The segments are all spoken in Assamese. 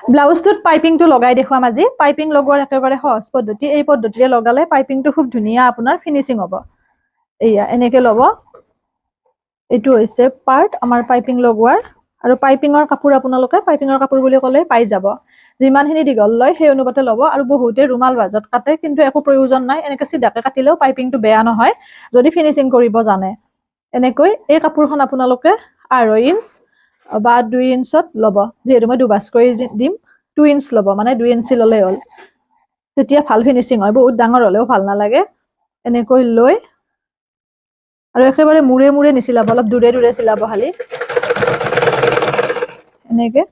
ব্লাউজটোত পাইপিংটো লগাই দেখুৱাম আজি পাইপিং লগোৱাৰ একেবাৰে সহজ পদ্ধতি এই পদ্ধতিৰে লগালে পাইপিংটো খুব ধুনীয়া আপোনাৰ ফিনিচিং হ'ব এইয়া এনেকৈ ল'ব এইটো হৈছে পাৰ্ট আমাৰ পাইপিং লগোৱাৰ আৰু পাইপিঙৰ কাপোৰ আপোনালোকে পাইপিঙৰ কাপোৰ বুলি ক'লে পাই যাব যিমানখিনি দীঘল লয় সেই অনুপাতে ল'ব আৰু বহুতে ৰুমাল ভাজত কাটে কিন্তু একো প্ৰয়োজন নাই এনেকৈ চিধাকৈ কাটিলেও পাইপিংটো বেয়া নহয় যদি ফিনিচিং কৰিব জানে এনেকৈ এই কাপোৰখন আপোনালোকে 2.5 ইঞ্চ বা 2 ইঞ্চত ল'ব যিহেতু মই দুবাছ কৰি দিম 2 ইঞ্চ ল'ব মানে 2 ইঞ্চি ল'লেই হ'ল তেতিয়া ভাল ফিনিচিং হয় বহুত ডাঙৰ হ'লেও ভাল নালাগে এনেকৈ লৈ আৰু একেবাৰে মূৰে মূৰে নিচিলাব অলপ দূৰে দূৰে চিলাব খালি এনেকৈ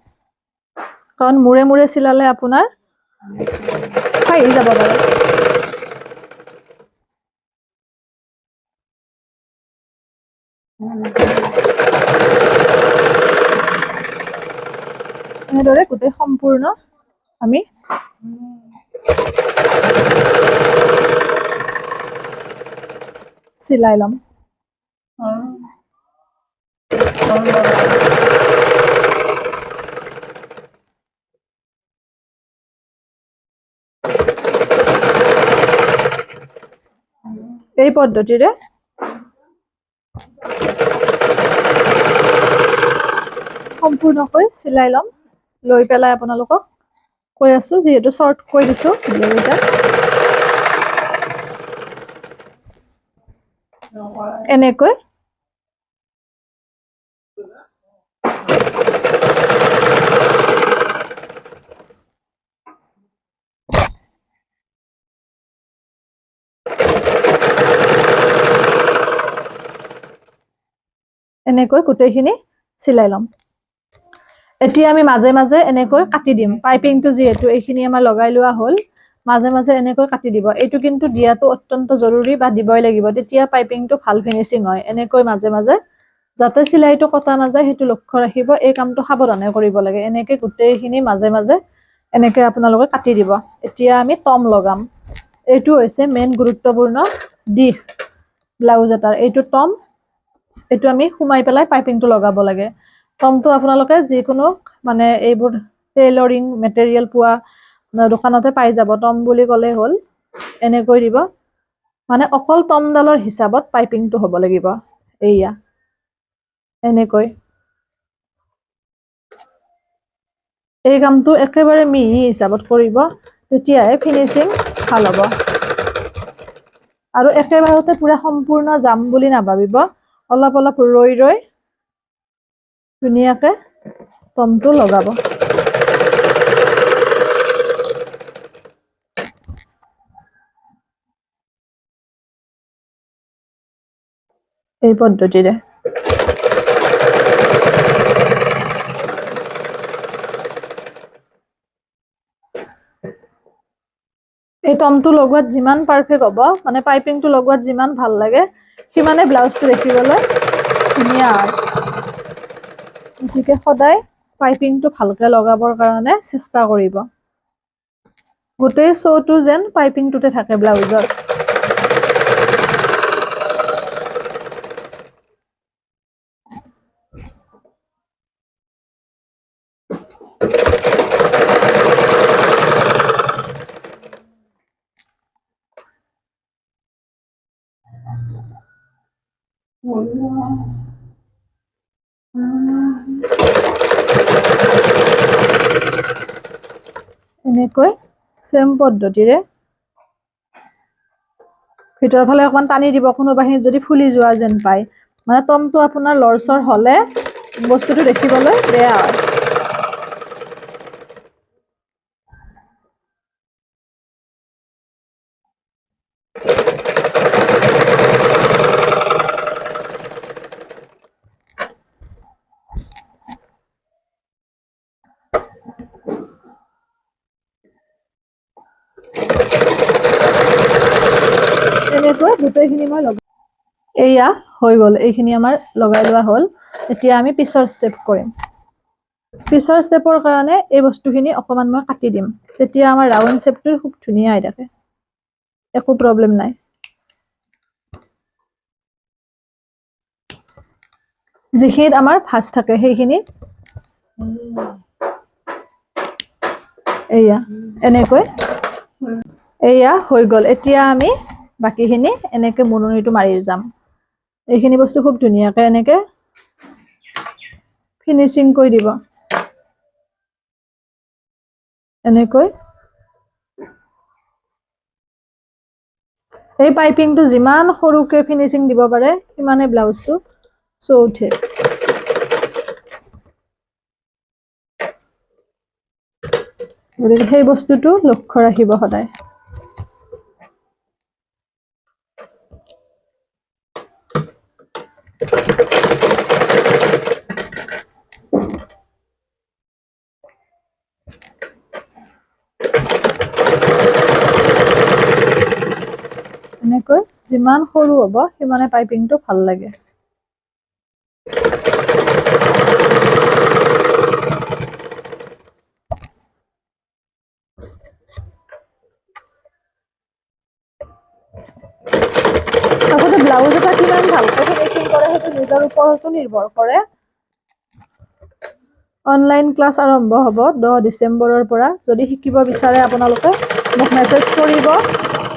কাৰণ মূৰে মূৰে চিলালে আপোনাৰ ফাহি যাব পাৰে এনেদৰে গোটেই সম্পূৰ্ণ আমি চিলাই ল'ম এই পদ্ধতিৰে সম্পূৰ্ণকৈ চিলাই ল'ম লৈ পেলাই আপোনালোকক কৈ আছো যিহেতু শৰ্ট কৈ দিছো ভিডিঅ'কেইটা এনেকৈ এনেকৈ গোটেইখিনি চিলাই ল'ম এতিয়া আমি মাজে মাজে এনেকৈ কাটি দিম পাইপিংটো যিহেতু এইখিনি আমাৰ লগাই লোৱা হ'ল মাজে মাজে এনেকৈ কাটি দিব এইটো কিন্তু দিয়াটো অত্যন্ত জৰুৰী বা দিবই লাগিব তেতিয়া পাইপিংটো ভাল ফিনিচিং হয় এনেকৈ মাজে মাজে যাতে চিলাইটো কটা নাযায় সেইটো লক্ষ্য ৰাখিব এই কামটো সাৱধানে কৰিব লাগে এনেকৈ গোটেইখিনি মাজে মাজে এনেকৈ আপোনালোকে কাটি দিব এতিয়া আমি টম লগাম এইটো হৈছে মেইন গুৰুত্বপূৰ্ণ দিশ ব্লাউজ এটাৰ এইটো টম এইটো আমি সোমাই পেলাই পাইপিংটো লগাব লাগে টমটো আপোনালোকে যিকোনো মানে এইবোৰ টেইলৰিং মেটেৰিয়েল পোৱা দোকানতে পাই যাব টম বুলি ক'লে হ'ল এনেকৈ দিব মানে অকল টমডালৰ হিচাপত পাইপিংটো হ'ব লাগিব এইয়া এনেকৈ এই কামটো একেবাৰে মিহি হিচাপত কৰিব তেতিয়াহে ফিনিচিং ভাল হ'ব আৰু একেবাৰতে পুৰা সম্পূৰ্ণ যাম বুলি নাভাবিব অলপ অলপ ৰৈ ৰৈ ধুনীয়াকৈ টমটো লগাব এই পদ্ধতিৰে এই টমটো লগোৱাত যিমান পাৰফেক্ট হ'ব মানে পাইপিংটো লগোৱাত যিমান ভাল লাগে সিমানে ব্লাউজটো দেখিবলৈ ধুনীয়া হয় গতিকে সদায় পাইপিংটো ভালকৈ লগাবৰ কাৰণে চেষ্টা কৰিব গোটেই শ্ব'টো যেন পাইপিংটোতে থাকে ব্লাউজৰ এনেকৈ সেম পদ্ধতিৰে ভিতৰৰ ফালে অকমান টানি দিব কোনোবাখিনিত যদি ফুলি যোৱা যেন পায় মানে টমটো আপোনাৰ লৰচৰ হ'লে বস্তুটো দেখিবলৈ বেয়া হয় এনেকৈ গোটেইখিনি মই এয়া হৈ গ'ল এইখিনি আমাৰ লগাই লোৱা হ'ল এতিয়া আমি পিছৰ ষ্টেপ কৰিম পিছৰ ষ্টেপৰ কাৰণে এই বস্তুখিনি অকমান মই কাটি দিম তেতিয়া আমাৰ ৰাউণ্ড শেপটো খুব ধুনীয়া হৈ থাকে একো প্ৰব্লেম নাই যিখিনিত আমাৰ ভাঁজ থাকে সেইখিনি এয়া এনেকৈ এয়া হৈ গ'ল। এতিয়া আমি বাকীখিনি এনেকে মুননিটো মাৰি যাম। এইখিনি বস্তু খুব ধুনীয়াকে এনেকে ফিনিচিং কৰি দিব। এনেকৈ এই পাইপিংটো যিমান সৰুকে ফিনিচিং দিব পাৰে সিমানে ব্লাউজটো চৌ উঠে। গতিকে সেই বস্তুটো লক্ষ্য ৰাখিব সদায়। এনেকৈ যিমান সৰু হ'ব সিমানে পাইপিংটো ভাল লাগে। আচলতে ব্লাউজ এটা কিমান ভালকৈ ফিনিচিং কৰে সেইটো নিজৰ ওপৰতো নিৰ্ভৰ কৰে। অনলাইন ক্লাছ আৰম্ভ হ'ব 10 ডিচেম্বৰৰ পৰা। যদি শিকিব বিচাৰে আপোনালোকে মোক মেছেজ কৰিব।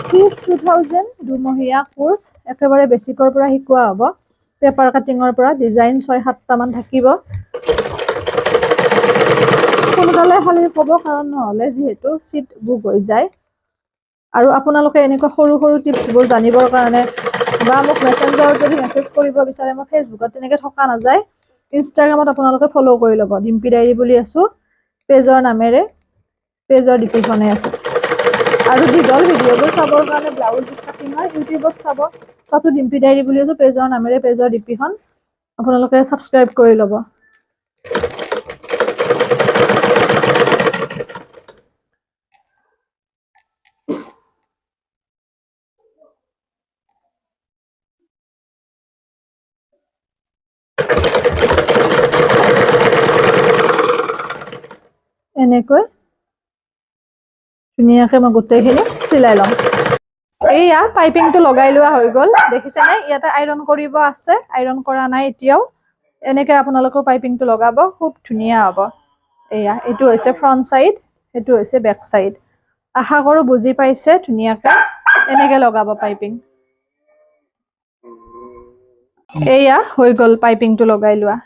ফিজ 2000, দুমহীয়া কোৰ্স, একেবাৰে বেছিকৰ পৰা শিকোৱা হ'ব। পেপাৰ কাটিঙৰ পৰা ডিজাইন 6-7টা মান থাকিব। সোনকালে খালি ক'ব, কাৰণ নহ'লে যিহেতু চিট বুক হৈ যায়। আৰু আপোনালোকে এনেকুৱা সৰু সৰু টিপছবোৰ জানিবৰ কাৰণে বা মোক মেছেঞ্জাৰত যদি মেছেজ কৰিব বিচাৰে, মই ফেচবুকত তেনেকৈ থকা নাযায়। ইনষ্টাগ্ৰামত আপোনালোকে ফ'ল' কৰি ল'ব। ডিম্পী ডায়েৰী বুলি আছোঁ পেজৰ নামেৰে, পেজৰ ডিপিখনে আছে। আৰু দীঘল ভিডিঅ'বোৰ চাবৰ কাৰণে ব্লাউজ কাটিঙৰ ইউটিউবত চাব, তাতো ডিম্পী ডায়েৰী বুলি আছোঁ পেজৰ নামেৰে, পেজৰ ডিপিখন আপোনালোকে ছাবস্ক্ৰাইব কৰি ল'ব। এনেকৈ ধুনীয়াকে মই গোটেইখিনি চিলাই ল'ম। এইয়া পাইপিংটো লগাই লোৱা হৈ গ'ল, দেখিছেনে? ইয়াতে আইৰণ কৰিব আছে, আইৰণ কৰা নাই এতিয়াও। এনেকে আপোনালোকেও পাইপিংটো লগাব, খুব ধুনীয়া হ'ব। এয়া এইটো হৈছে ফ্ৰণ্ট চাইড, সেইটো হৈছে বেক চাইড। আশা কৰোঁ বুজি পাইছে ধুনীয়াকে। এনেকে লগাব পাইপিং। এয়া হৈ গ'ল পাইপিংটো লগাই লোৱা।